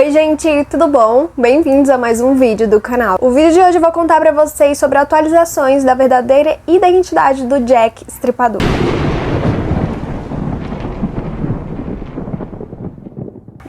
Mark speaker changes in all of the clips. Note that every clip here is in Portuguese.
Speaker 1: Oi gente, tudo bom? Bem-vindos a mais um vídeo do canal. O vídeo de hoje eu vou contar pra vocês sobre atualizações da verdadeira identidade do Jack Estripador.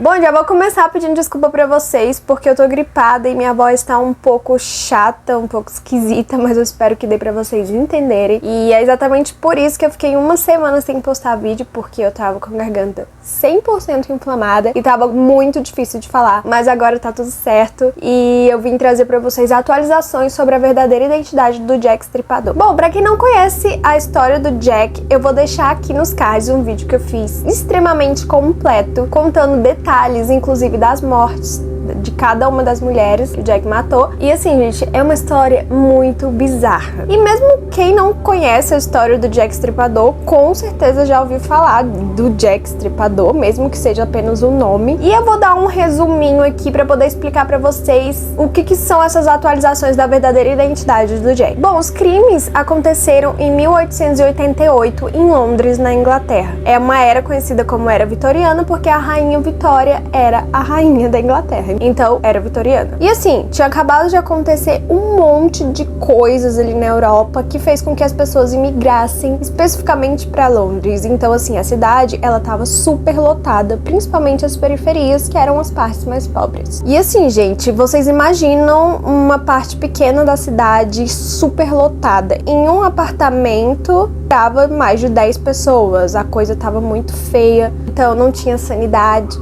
Speaker 1: Bom, já vou começar pedindo desculpa pra vocês, porque eu tô gripada e minha voz tá um pouco chata, um pouco esquisita, mas eu espero que dê pra vocês entenderem. E é exatamente por isso que eu fiquei uma semana sem postar vídeo, porque eu tava com a garganta 100% inflamada e tava muito difícil de falar. Mas agora tá tudo certo e eu vim trazer pra vocês atualizações sobre a verdadeira identidade do Jack Estripador. Bom, pra quem não conhece a história do Jack, eu vou deixar aqui nos cards um vídeo que eu fiz extremamente completo, contando detalhes, inclusive das mortes de cada uma das mulheres que o Jack matou. E assim, gente, é uma história muito bizarra. E mesmo quem não conhece a história do Jack Estripador, com certeza já ouviu falar do Jack Estripador, mesmo que seja apenas o nome. E eu vou dar um resuminho aqui pra poder explicar pra vocês o que são essas atualizações da verdadeira identidade do Jack. Bom, os crimes aconteceram em 1888 em Londres, na Inglaterra. É uma era conhecida como Era Vitoriana porque a Rainha Vitória era a rainha da Inglaterra. Então, era vitoriana. E assim, tinha acabado de acontecer um monte de coisas ali na Europa que fez com que as pessoas imigrassem especificamente para Londres. Então, assim, a cidade, ela tava super lotada, principalmente as periferias, que eram as partes mais pobres. E assim, gente, vocês imaginam uma parte pequena da cidade super lotada. Em um apartamento, tava mais de 10 pessoas. A coisa tava muito feia. Então, não tinha sanidade.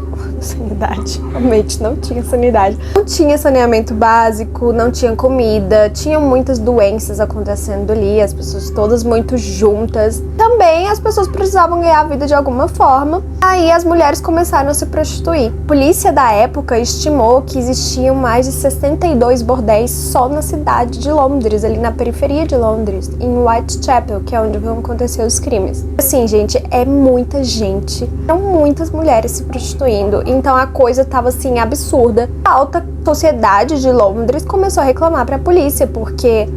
Speaker 1: Realmente não tinha sanidade. Não tinha saneamento básico, não tinha comida, tinha muitas doenças acontecendo ali, as pessoas todas muito juntas. Também as pessoas precisavam ganhar a vida de alguma forma. Aí as mulheres começaram a se prostituir. A polícia da época estimou que existiam mais de 62 bordéis só na cidade de Londres, ali na periferia de Londres, em Whitechapel, que é onde vão acontecer os crimes. Assim, gente, é muita gente. São muitas mulheres se prostituindo. Então a coisa tava assim absurda. A alta sociedade de Londres começou a reclamar pra polícia porque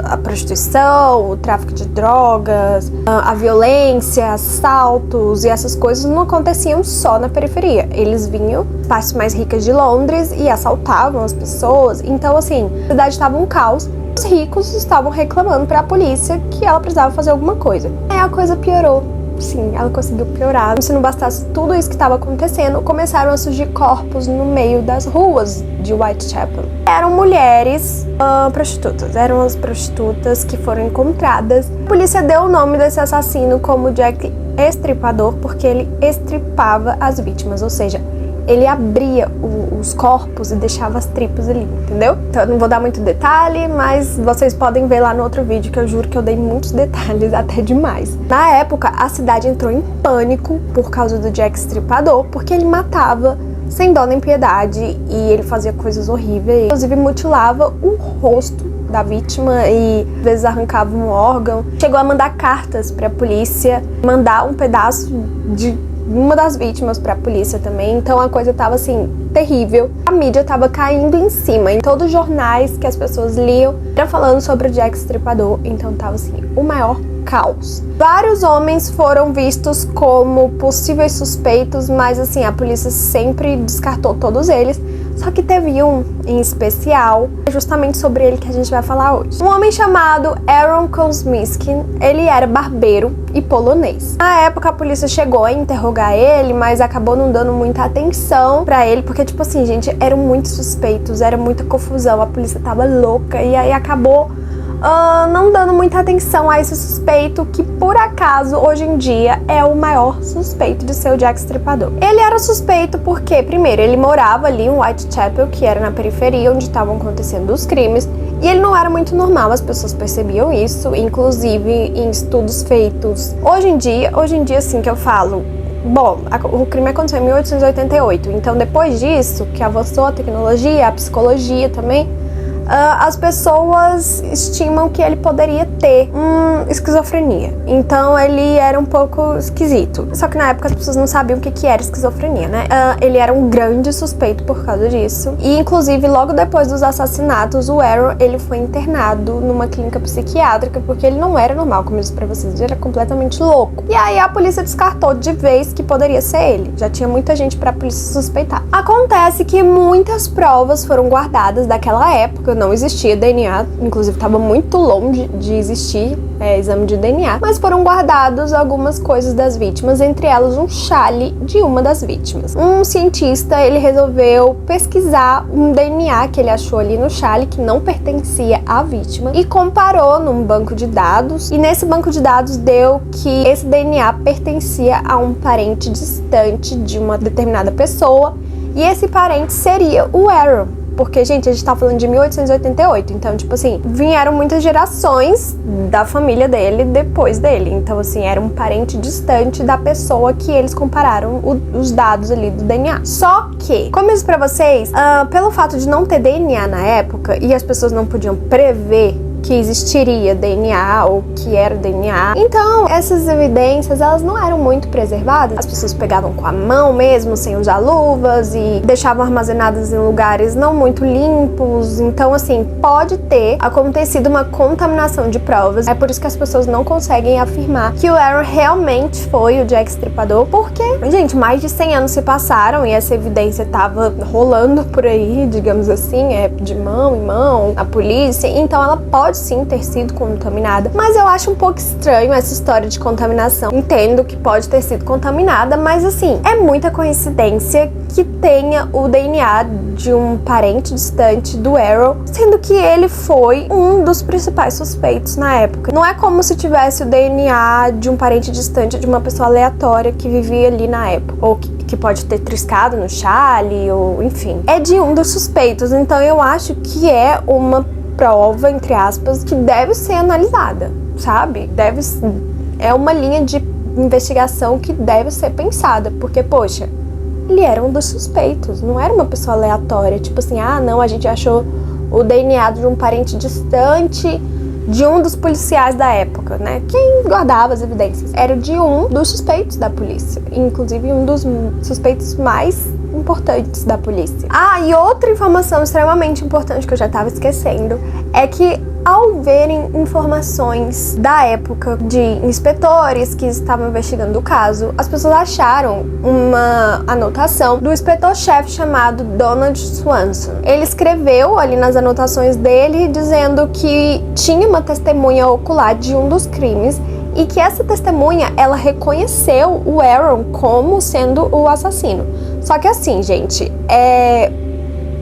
Speaker 1: a prostituição, o tráfico de drogas, a violência, assaltos e essas coisas não aconteciam só na periferia. Eles vinham das partes mais ricas de Londres e assaltavam as pessoas. Então assim, a cidade estava um caos. Os ricos estavam reclamando pra polícia que ela precisava fazer alguma coisa. Aí a coisa piorou. Sim, ela conseguiu piorar. Se não bastasse tudo isso que estava acontecendo, começaram a surgir corpos no meio das ruas de Whitechapel. Eram mulheres prostitutas, eram as prostitutas que foram encontradas. A polícia deu o nome desse assassino como Jack Estripador porque ele estripava as vítimas, ou seja, ele abria os corpos e deixava as tripas ali, entendeu? Então eu não vou dar muito detalhe, mas vocês podem ver lá no outro vídeo que eu juro que eu dei muitos detalhes, até demais. Na época, a cidade entrou em pânico por causa do Jack Estripador, porque ele matava sem dó nem piedade e ele fazia coisas horríveis, inclusive mutilava o rosto da vítima e às vezes arrancava um órgão. Chegou a mandar cartas pra polícia, mandar um pedaço de uma das vítimas pra polícia também. Então a coisa tava assim, terrível. A mídia tava caindo em cima. Em todos os jornais que as pessoas liam, era falando sobre o Jack Estripador. Então tava assim, o maior caos. Vários homens foram vistos como possíveis suspeitos, mas assim, a polícia sempre descartou todos eles. Só que teve um em especial, justamente sobre ele que a gente vai falar hoje. Um homem chamado Aaron Kosminski, ele era barbeiro e polonês. Na época a polícia chegou a interrogar ele, mas acabou não dando muita atenção pra ele, porque tipo assim, gente, eram muitos suspeitos, era muita confusão, a polícia tava louca e aí acabou não dando muita atenção a esse suspeito que, por acaso, hoje em dia é o maior suspeito de ser o Jack Estripador. Ele era suspeito porque, primeiro, ele morava ali em Whitechapel, que era na periferia onde estavam acontecendo os crimes, e ele não era muito normal, as pessoas percebiam isso, inclusive em estudos feitos hoje em dia assim que eu falo. Bom, o crime aconteceu em 1888, então depois disso, que avançou a tecnologia, a psicologia também, as pessoas estimam que ele poderia ter esquizofrenia. Então ele era um pouco esquisito. Só que na época as pessoas não sabiam o que era esquizofrenia, né? Ele era um grande suspeito por causa disso. E inclusive logo depois dos assassinatos, o Aaron, ele foi internado numa clínica psiquiátrica porque ele não era normal, como eu disse pra vocês, ele era completamente louco. E aí a polícia descartou de vez que poderia ser ele. Já tinha muita gente pra polícia suspeitar. Acontece que muitas provas foram guardadas daquela época, não existia DNA, inclusive estava muito longe de existir exame de DNA, mas foram guardados algumas coisas das vítimas, entre elas um chale de uma das vítimas. Um cientista, ele resolveu pesquisar um DNA que ele achou ali no chale que não pertencia à vítima e comparou num banco de dados, e nesse banco de dados deu que esse DNA pertencia a um parente distante de uma determinada pessoa, e esse parente seria o Aaron. Porque, gente, a gente tá falando de 1888, então, tipo assim, vieram muitas gerações da família dele depois dele. Então, assim, era um parente distante da pessoa que eles compararam os dados ali do DNA. Só que, como eu disse pra vocês, pelo fato de não ter DNA na época e as pessoas não podiam prever que existiria DNA ou que era DNA. Então, essas evidências, elas não eram muito preservadas. As pessoas pegavam com a mão mesmo, sem usar luvas, e deixavam armazenadas em lugares não muito limpos. Então, assim, pode ter acontecido uma contaminação de provas. É por isso que as pessoas não conseguem afirmar que o Aaron realmente foi o Jack Estripador, porque, gente, mais de 100 anos se passaram e essa evidência tava rolando por aí, digamos assim, de mão em mão, a polícia. Então, ela pode sim ter sido contaminada, mas eu acho um pouco estranho essa história de contaminação. Entendo que pode ter sido contaminada, mas assim, é muita coincidência que tenha o DNA de um parente distante do Aaron, sendo que ele foi um dos principais suspeitos na época. Não é como se tivesse o DNA de um parente distante de uma pessoa aleatória que vivia ali na época, ou que pode ter triscado no chale, ou enfim. É de um dos suspeitos, então eu acho que é uma prova, entre aspas, que deve ser analisada, sabe? É uma linha de investigação que deve ser pensada, porque, poxa, ele era um dos suspeitos, não era uma pessoa aleatória, tipo assim, não, a gente achou o DNA de um parente distante de um dos policiais da época, né? Quem guardava as evidências era de um dos suspeitos da polícia, inclusive um dos suspeitos mais importantes da polícia. E outra informação extremamente importante que eu já tava esquecendo é que, ao verem informações da época de inspetores que estavam investigando o caso, as pessoas acharam uma anotação do inspetor-chefe chamado Donald Swanson. Ele escreveu ali nas anotações dele dizendo que tinha uma testemunha ocular de um dos crimes e que essa testemunha, ela reconheceu o Aaron como sendo o assassino. Só que assim, gente,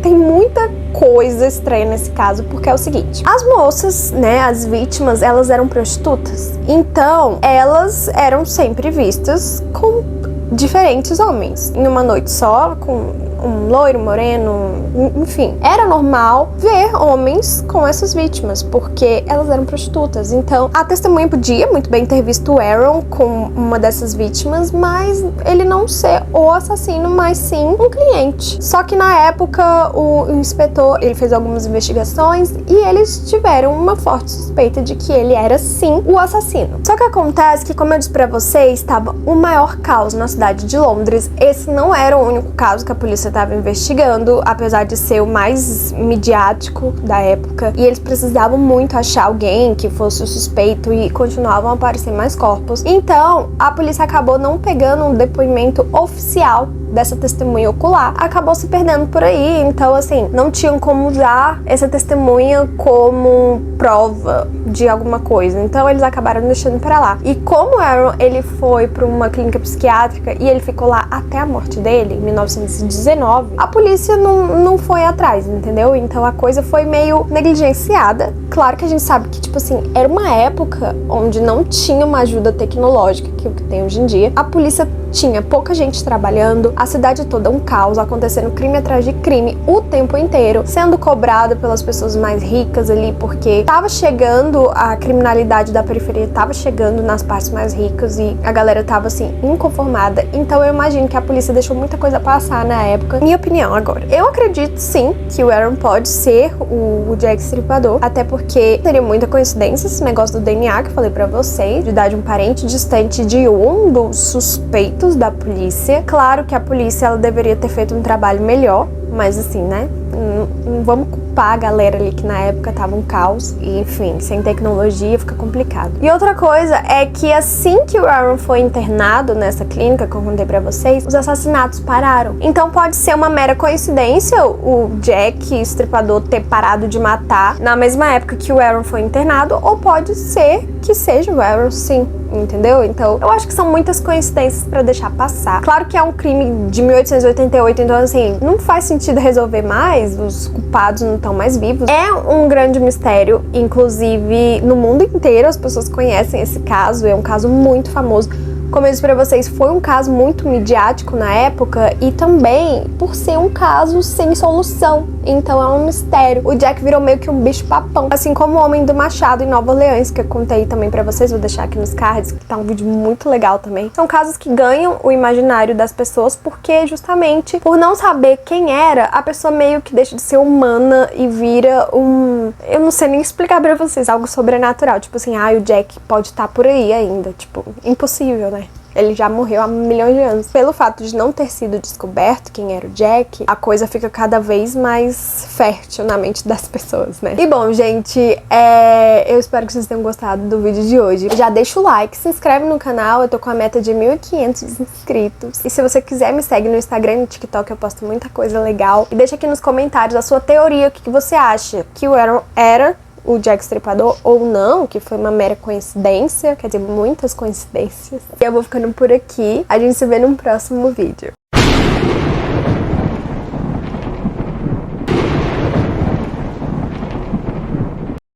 Speaker 1: tem muita coisa estranha nesse caso, porque é o seguinte: as moças, né, as vítimas, elas eram prostitutas, então elas eram sempre vistas com diferentes homens em uma noite só, com um loiro, moreno, enfim. Era normal ver homens com essas vítimas, porque elas eram prostitutas. Então, a testemunha podia muito bem ter visto o Aaron com uma dessas vítimas, mas ele não ser o assassino, mas sim um cliente. Só que na época, o inspetor, ele fez algumas investigações e eles tiveram uma forte suspeita de que ele era sim o assassino. Só que acontece que, como eu disse pra vocês, estava o maior caos na cidade de Londres. Esse não era o único caso que a polícia estava investigando, apesar de ser o mais midiático da época, e eles precisavam muito achar alguém que fosse o suspeito e continuavam a aparecer mais corpos. Então, a polícia acabou não pegando um depoimento oficial dessa testemunha ocular, acabou se perdendo por aí. Então, assim, não tinham como usar essa testemunha como prova de alguma coisa. Então, eles acabaram deixando pra lá. E como Aaron, ele foi pra uma clínica psiquiátrica e ele ficou lá até a morte dele, em 1919, a polícia não foi atrás, entendeu? Então, a coisa foi meio negligenciada Claro que a gente sabe que, tipo assim, era uma época onde não tinha uma ajuda tecnológica, que é o que tem hoje em dia. A polícia tinha pouca gente trabalhando, a cidade toda um caos, acontecendo crime atrás de crime o tempo inteiro, sendo cobrada pelas pessoas mais ricas ali, porque tava chegando, a criminalidade da periferia tava chegando nas partes mais ricas e a galera tava, assim, inconformada. Então eu imagino que a polícia deixou muita coisa passar na época. Minha opinião agora. Eu acredito, sim, que o Aaron pode ser o Jack Estripador, até porque seria muita coincidência esse negócio do DNA que eu falei pra vocês, de dar de um parente distante de um dos suspeitos da polícia. Claro que a polícia ela deveria ter feito um trabalho melhor, mas assim, né? Não vamos culpar a galera ali que na época tava um caos. E enfim, sem tecnologia fica complicado. E outra coisa é que assim que o Aaron foi internado nessa clínica que eu contei pra vocês, os assassinatos pararam. Então pode ser uma mera coincidência o Jack Estripador ter parado de matar na mesma época que o Aaron foi internado, ou pode ser que seja o Aaron, sim. Entendeu? Então, eu acho que são muitas coincidências pra deixar passar. Claro que é um crime de 1888, então assim, não faz sentido resolver mais, os culpados não estão mais vivos. É um grande mistério, inclusive no mundo inteiro as pessoas conhecem esse caso, é um caso muito famoso. Como eu disse pra vocês, foi um caso muito midiático na época e também por ser um caso sem solução. Então é um mistério. O Jack virou meio que um bicho-papão. Assim como o Homem do Machado em Nova Orleans, que eu contei também pra vocês. Vou deixar aqui nos cards, que tá um vídeo muito legal também. São casos que ganham o imaginário das pessoas porque justamente por não saber quem era, a pessoa meio que deixa de ser humana e vira um... Eu não sei nem explicar pra vocês, algo sobrenatural. Tipo assim, o Jack pode estar por aí ainda. Tipo, impossível, né? Ele já morreu há milhões de anos. Pelo fato de não ter sido descoberto quem era o Jack, a coisa fica cada vez mais fértil na mente das pessoas, né? E bom, gente, eu espero que vocês tenham gostado do vídeo de hoje. Já deixa o like, se inscreve no canal, eu tô com a meta de 1.500 inscritos. E se você quiser, me segue no Instagram e no TikTok, eu posto muita coisa legal. E deixa aqui nos comentários a sua teoria, o que você acha que o Aaron era o Jack Estripador ou não, que foi uma mera coincidência, quer dizer, muitas coincidências. E eu vou ficando por aqui, a gente se vê num próximo vídeo.